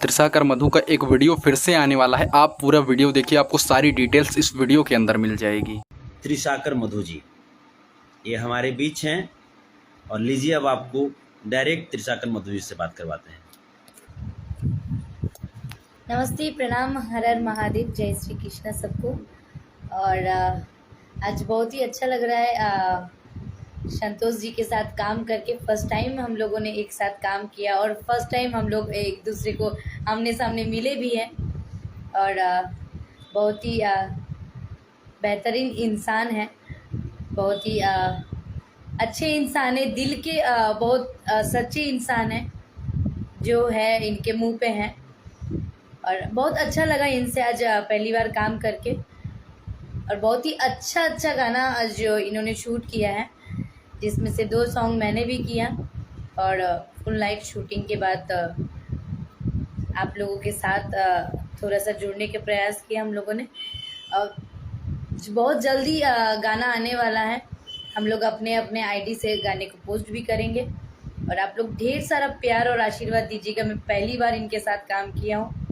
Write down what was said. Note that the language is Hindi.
त्रिशाकर मधु का एक वीडियो फिर से आने वाला है। आप पूरा वीडियो देखिए, आपको सारी डिटेल्स इस वीडियो के अंदर मिल जाएगी। त्रिशाकर मधु जी ये हमारे बीच हैं और लीजिए अब आपको डायरेक्ट त्रिशाकर मधु जी से बात करवाते हैं। नमस्ते, प्रणाम, हर हर महादेव, जय श्री कृष्ण सबको। और आज बहुत ही अच्छा लग रहा है संतोष जी के साथ काम करके। फर्स्ट टाइम हम लोगों ने एक साथ काम किया और फर्स्ट टाइम हम लोग एक दूसरे को आमने सामने मिले भी हैं। और बहुत ही बेहतरीन इंसान है, बहुत ही अच्छे इंसान है, दिल के बहुत सच्चे इंसान है जो है इनके मुंह पे हैं। और बहुत अच्छा लगा इनसे आज पहली बार काम करके। और बहुत ही अच्छा गाना जो इन्होंने शूट किया है, जिसमें से 2 सॉन्ग मैंने भी किया। और फुल नाइट शूटिंग के बाद आप लोगों के साथ थोड़ा सा जुड़ने के प्रयास किए हम लोगों ने। और बहुत जल्दी गाना आने वाला है। हम लोग अपने अपने आईडी से गाने को पोस्ट भी करेंगे। और आप लोग ढेर सारा प्यार और आशीर्वाद दीजिएगा। मैं पहली बार इनके साथ काम किया हूँ